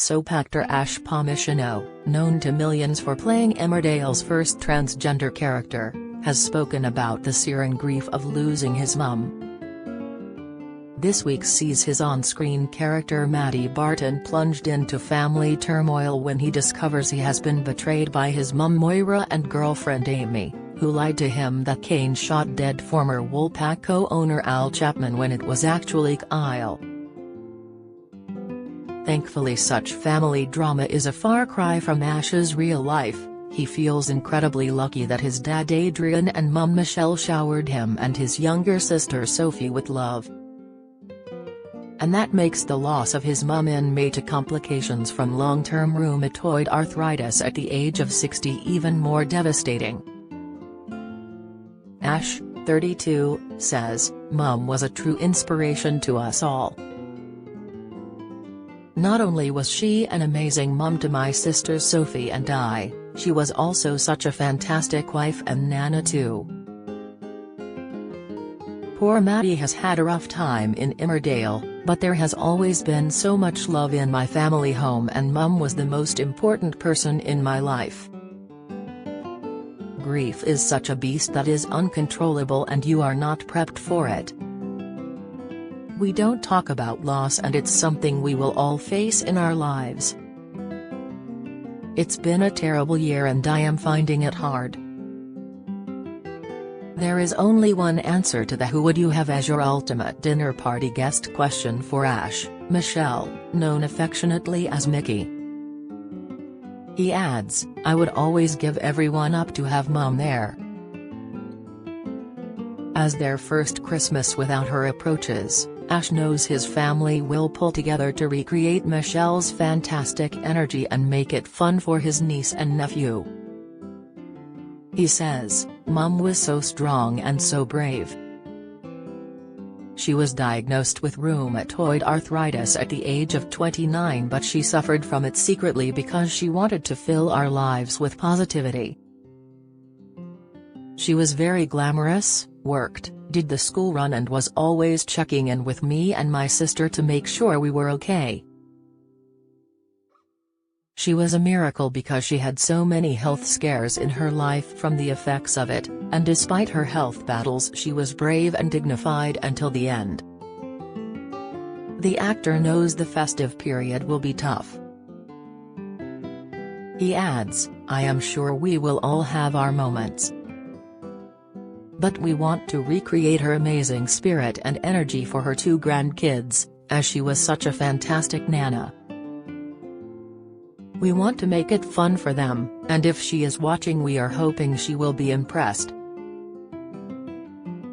soap actor Ash Pomishino, known to millions for playing Emmerdale's first transgender character, has spoken about the searing grief of losing his mum. This week sees his on-screen character Matty Barton plunged into family turmoil when he discovers he has been betrayed by his mum Moira and girlfriend Amy, who lied to him that Kane shot dead former Woolpack co-owner Al Chapman when it was actually Kyle. Thankfully, such family drama is a far cry from Ash's real life. He feels incredibly lucky that his dad Adrian and mum Michelle showered him and his younger sister Sophie with love. And that makes the loss of his mum in May to complications from long-term rheumatoid arthritis at the age of 60 even more devastating. Ash, 32, says, "Mum was a true inspiration to us all. Not only was she an amazing mum to my sisters Sophie and I, she was also such a fantastic wife and nana too. Poor Matty has had a rough time in Emmerdale, but there has always been so much love in my family home and mum was the most important person in my life. Grief is such a beast that is uncontrollable and you are not prepped for it. We don't talk about loss and it's something we will all face in our lives. It's been a terrible year and I am finding it hard. There is only one answer to the who would you have as your ultimate dinner party guest question for Ash, Michelle, known affectionately as Mickey. He adds, I would always give everyone up to have mum there. As their first Christmas without her approaches, Ash knows his family will pull together to recreate Michelle's fantastic energy and make it fun for his niece and nephew. He says, Mum was so strong and so brave. She was diagnosed with rheumatoid arthritis at the age of 29 but she suffered from it secretly because she wanted to fill our lives with positivity. She was very glamorous, worked, did the school run and was always checking in with me and my sister to make sure we were okay. She was a miracle because she had so many health scares in her life from the effects of it, and despite her health battles she was brave and dignified until the end. The actor knows the festive period will be tough. He adds, I am sure we will all have our moments. But we want to recreate her amazing spirit and energy for her 2 grandkids, as she was such a fantastic nana. We want to make it fun for them, and if she is watching we are hoping she will be impressed.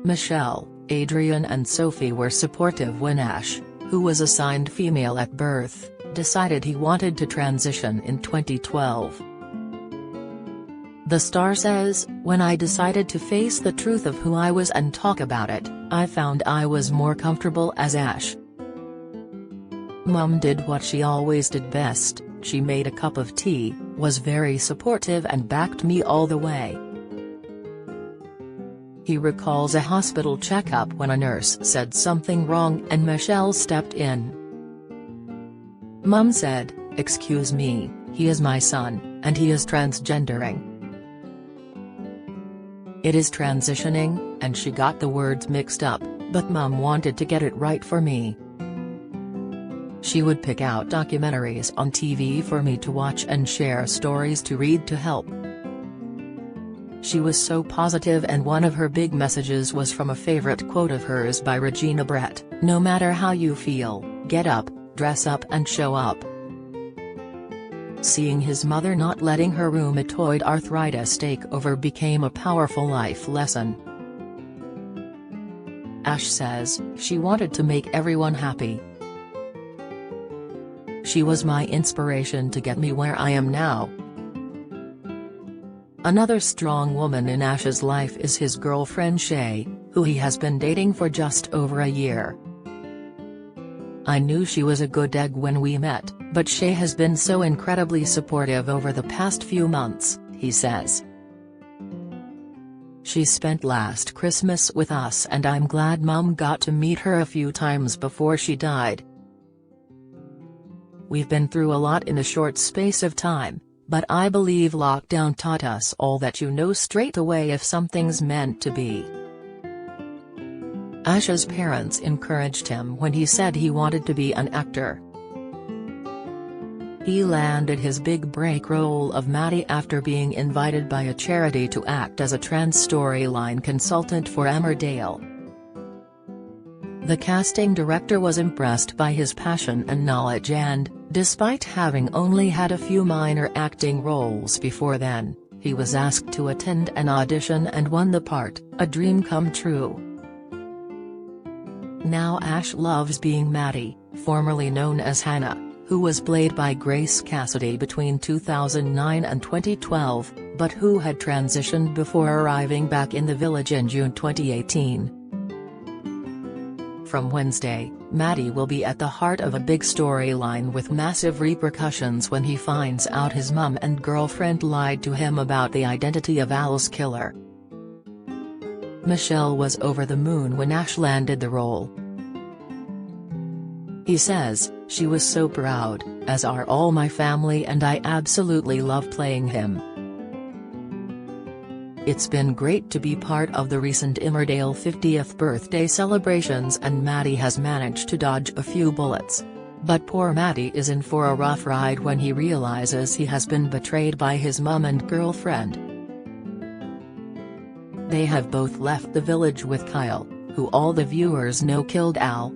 Michelle, Adrian and Sophie were supportive when Ash, who was assigned female at birth, decided he wanted to transition in 2012. The star says, when I decided to face the truth of who I was and talk about it, I found I was more comfortable as Ash. Mum did what she always did best. She made a cup of tea, was very supportive and backed me all the way. He recalls a hospital checkup when a nurse said something wrong and Michelle stepped in. Mum said, excuse me, he is my son, and he is transgendering. It is transitioning, and she got the words mixed up, but Mum wanted to get it right for me. She would pick out documentaries on TV for me to watch and share stories to read to help. She was so positive and one of her big messages was from a favorite quote of hers by Regina Brett, no matter how you feel, get up, dress up and show up. Seeing his mother not letting her rheumatoid arthritis take over became a powerful life lesson. Ash says, she wanted to make everyone happy. She was my inspiration to get me where I am now. Another strong woman in Ash's life is his girlfriend Shay, who he has been dating for just over a year. I knew she was a good egg when we met, but Shay has been so incredibly supportive over the past few months, he says. She spent last Christmas with us and I'm glad Mum got to meet her a few times before she died. We've been through a lot in a short space of time, but I believe lockdown taught us all that you know straight away if something's meant to be. Ash's parents encouraged him when he said he wanted to be an actor. He landed his big break role of Maddie after being invited by a charity to act as a trans storyline consultant for Emmerdale. The casting director was impressed by his passion and knowledge and, despite having only had a few minor acting roles before then, he was asked to attend an audition and won the part, a dream come true. Now Ash loves being Maddie, formerly known as Hannah, who was played by Grace Cassidy between 2009 and 2012, but who had transitioned before arriving back in the village in June 2018. From Wednesday, Maddie will be at the heart of a big storyline with massive repercussions when he finds out his mum and girlfriend lied to him about the identity of Al's killer. Michelle was over the moon when Ash landed the role. He says, "She was so proud, as are all my family, and I absolutely love playing him. It's been great to be part of the recent Emmerdale 50th birthday celebrations, and Maddie has managed to dodge a few bullets. But poor Maddie is in for a rough ride when he realizes he has been betrayed by his mum and girlfriend. They have both left the village with Kyle, who all the viewers know killed Al.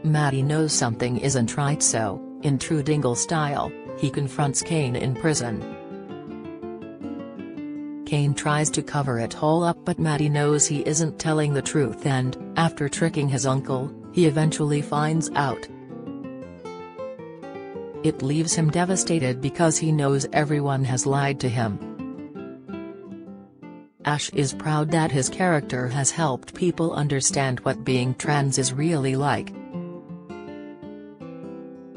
Maddie knows something isn't right, so, in true Dingle style, he confronts Kane in prison. Kane tries to cover it all up, but Maddie knows he isn't telling the truth and, after tricking his uncle, he eventually finds out. It leaves him devastated because he knows everyone has lied to him. Ash is proud that his character has helped people understand what being trans is really like.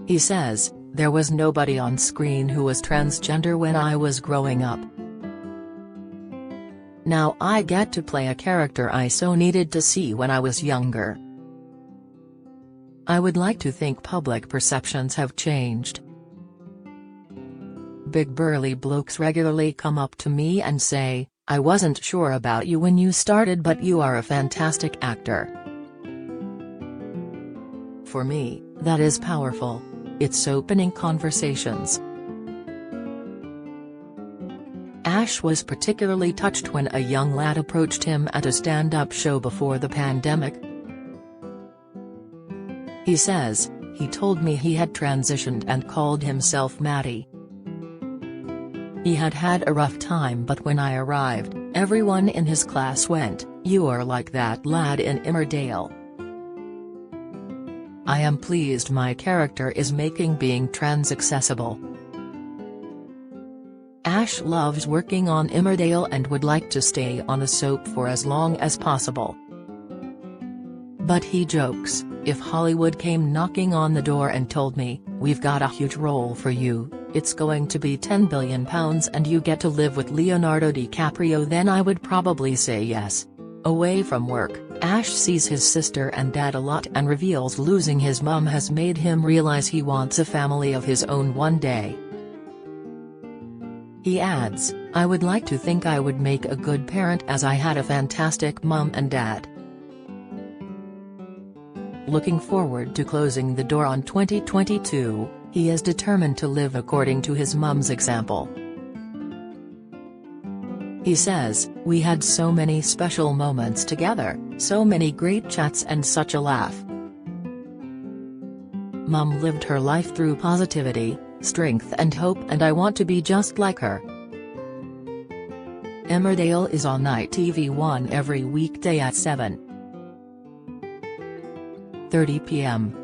He says, "There was nobody on screen who was transgender when I was growing up. Now I get to play a character I so needed to see when I was younger. I would like to think public perceptions have changed. Big burly blokes regularly come up to me and say, 'I wasn't sure about you when you started, but you are a fantastic actor.' For me, that is powerful. It's opening conversations." Ash was particularly touched when a young lad approached him at a stand-up show before the pandemic. He says, "He told me he had transitioned and called himself Maddie. He had had a rough time, but when I arrived, everyone in his class went, 'You are like that lad in Emmerdale.' I am pleased my character is making being trans accessible." Ash loves working on Emmerdale and would like to stay on the soap for as long as possible. But he jokes, "If Hollywood came knocking on the door and told me, 'We've got a huge role for you, it's going to be £10 billion and you get to live with Leonardo DiCaprio,' then I would probably say yes." Away from work, Ash sees his sister and dad a lot and reveals losing his mum has made him realize he wants a family of his own one day. He adds, "I would like to think I would make a good parent as I had a fantastic mum and dad." Looking forward to closing the door on 2022, he is determined to live according to his mum's example. He says, "We had so many special moments together, so many great chats and such a laugh. Mum lived her life through positivity, strength and hope, and I want to be just like her." Emmerdale is on Night TV1 every weekday at 7:30 p.m.